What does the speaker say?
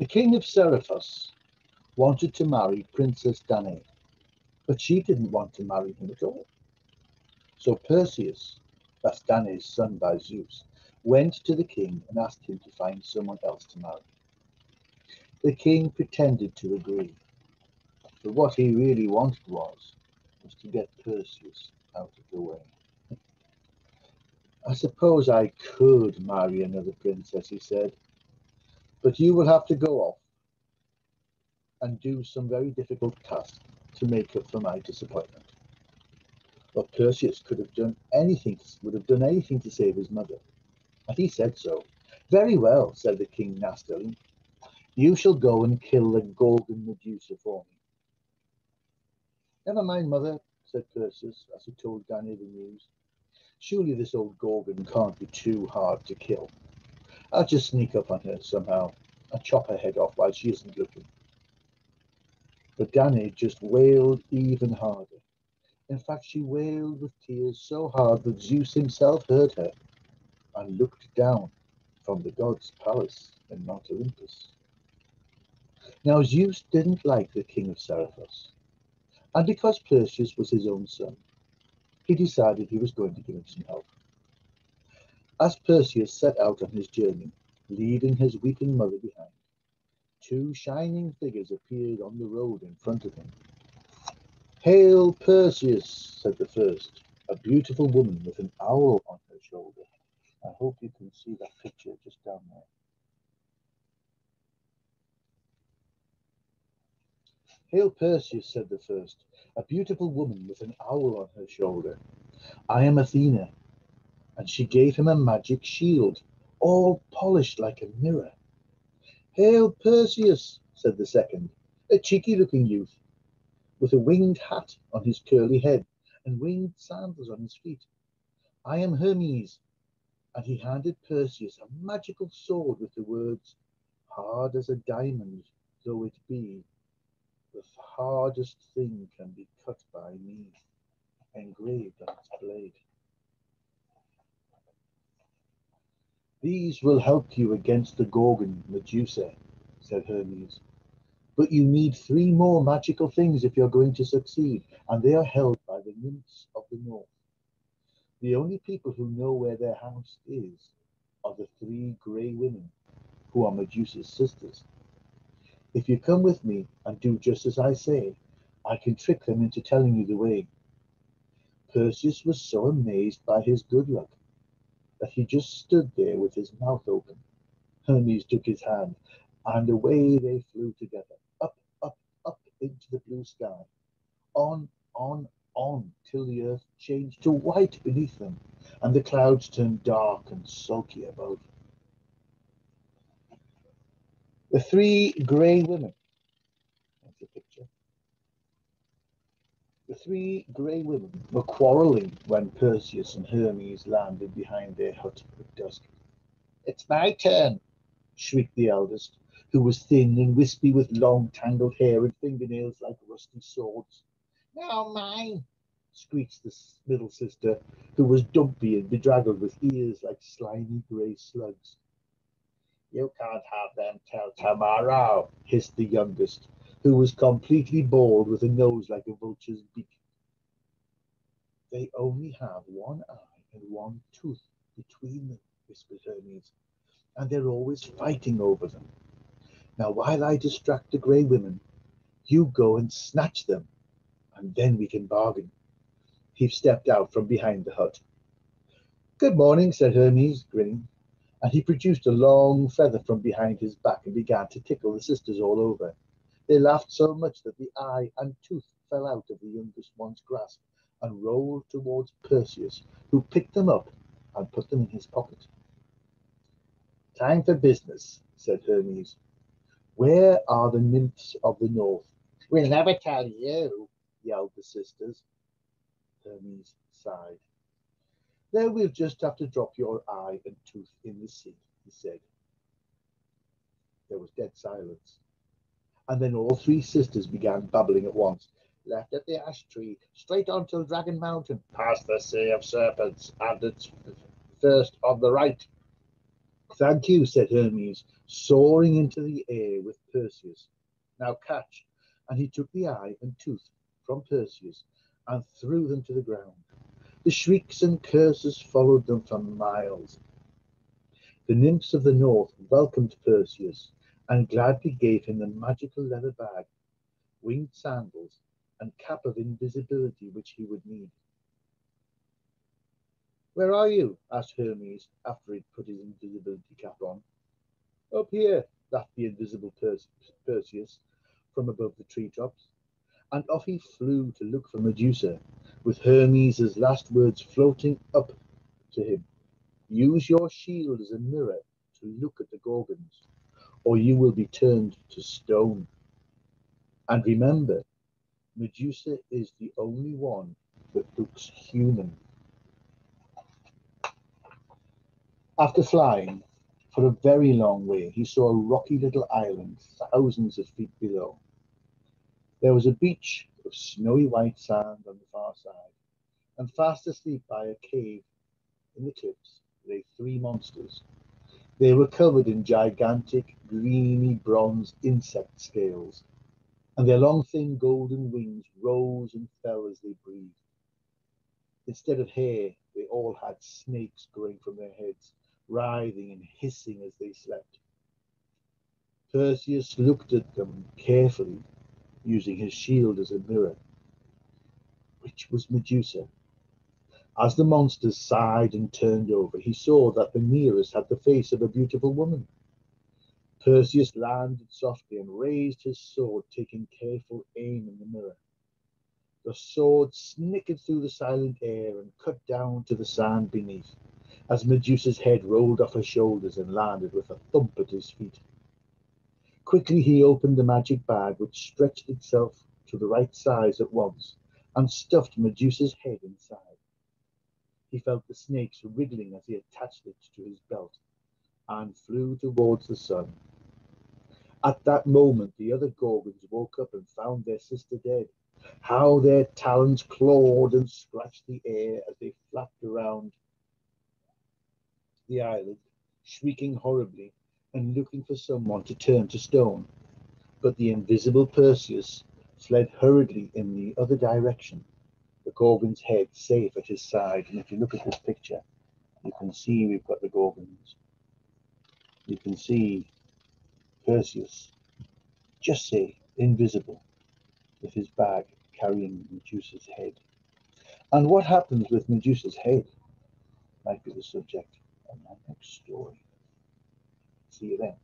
The king of Seriphos wanted to marry Princess Danae, but she didn't want to marry him at all. So Perseus, that's Danae's son by Zeus, went to the king and asked him to find someone else to marry. The king pretended to agree, but what he really wanted was to get Perseus out of the way. I suppose I could marry another princess, he said, but you will have to go off and do some very difficult tasks to make up for my disappointment. But Perseus would have done anything to save his mother, and he said so. Very well, said the king nastily. You shall go and kill the Gorgon Medusa for me. Never mind, mother, said Perseus as he told Danae the news. Surely this old Gorgon can't be too hard to kill. I'll just sneak up on her somehow and chop her head off while she isn't looking. But Danae just wailed even harder. In fact, she wailed with tears so hard that Zeus himself heard her and looked down from the god's palace in Mount Olympus. Now Zeus didn't like the king of Seriphos, and because Perseus was his own son, he decided he was going to give him some help. As Perseus set out on his journey, leaving his weeping mother behind, two shining figures appeared on the road in front of him. Hail, Perseus, said the first, a beautiful woman with an owl on her shoulder. I hope you can see that picture just down there. Hail, Perseus, said the first, a beautiful woman with an owl on her shoulder. I am Athena. And she gave him a magic shield, all polished like a mirror. Hail, Perseus, said the second, a cheeky-looking youth, with a winged hat on his curly head and winged sandals on his feet. I am Hermes. And he handed Perseus a magical sword with the words, hard as a diamond though it be, the hardest thing can be cut by me, engraved on its blade. These will help you against the Gorgon Medusa, said Hermes. But you need 3 more magical things if you're going to succeed, and they are held by the nymphs of the north. The only people who know where their house is are the 3 grey women, who are Medusa's sisters. If you come with me and do just as I say, I can trick them into telling you the way. Perseus was so amazed by his good luck that he just stood there with his mouth open. Hermes took his hand, and away they flew together, up, up, up into the blue sky, on, till the earth changed to white beneath them, and the clouds turned dark and sulky above. The 3 grey women. That's a picture. The 3 grey women were quarrelling when Perseus and Hermes landed behind their hut at dusk. It's my turn, shrieked the eldest, who was thin and wispy with long tangled hair and fingernails like rusty swords. Now mine, screeched the middle sister, who was dumpy and bedraggled with ears like slimy grey slugs. You can't have them till tomorrow, hissed the youngest, who was completely bald with a nose like a vulture's beak. They only have 1 eye and 1 tooth between them, whispered Hermes, and they're always fighting over them. Now, while I distract the grey women, you go and snatch them, and then we can bargain. He stepped out from behind the hut. Good morning, said Hermes, grinning, and he produced a long feather from behind his back and began to tickle the sisters all over. They laughed so much that the eye and tooth fell out of the youngest one's grasp and rolled towards Perseus, who picked them up and put them in his pocket. Time for business, said Hermes. Where are the nymphs of the north? We'll never tell you, yelled the sisters. Hermes sighed. Then we'll just have to drop your eye and tooth in the sea, he said. There was dead silence. And then all 3 sisters began babbling at once. Left at the ash tree, straight on to Dragon Mountain, past the Sea of Serpents, and it's first on the right. Thank you, said Hermes, soaring into the air with Perseus. Now catch. And he took the eye and tooth from Perseus and threw them to the ground. The shrieks and curses followed them for miles. The nymphs of the north welcomed Perseus and gladly gave him the magical leather bag, winged sandals, and cap of invisibility which he would need. Where are you? Asked Hermes after he'd put his invisibility cap on. Up here, laughed the invisible Perseus from above the treetops, and off he flew to look for Medusa, with Hermes' last words floating up to him. Use your shield as a mirror to look at the Gorgons, or you will be turned to stone. And remember, Medusa is the only one that looks human. After flying for a very long way, he saw a rocky little island thousands of feet below. There was a beach of snowy white sand on the far side, and fast asleep by a cave in the cliffs lay three monsters. They were covered in gigantic, greeny bronze insect scales, and their long, thin golden wings rose and fell as they breathed. Instead of hair, they all had snakes growing from their heads, writhing and hissing as they slept. Perseus looked at them carefully, using his shield as a mirror. Which was Medusa? As the monsters sighed and turned over, he saw that the nearest had the face of a beautiful woman. Perseus landed softly and raised his sword, taking careful aim in the mirror. The sword snickered through the silent air and cut down to the sand beneath, as Medusa's head rolled off her shoulders and landed with a thump at his feet. Quickly he opened the magic bag, which stretched itself to the right size at once, and stuffed Medusa's head inside. He felt the snakes wriggling as he attached it to his belt, and flew towards the sun. At that moment the other Gorgons woke up and found their sister dead. How their talons clawed and scratched the air as they flapped around the island, shrieking horribly and looking for someone to turn to stone. But the invisible Perseus fled hurriedly in the other direction, the Gorgon's head safe at his side. And if you look at this picture, you can see we've got the Gorgons. You can see Perseus, just say invisible, with his bag carrying Medusa's head. And what happens with Medusa's head might be the subject of my next story. See you then.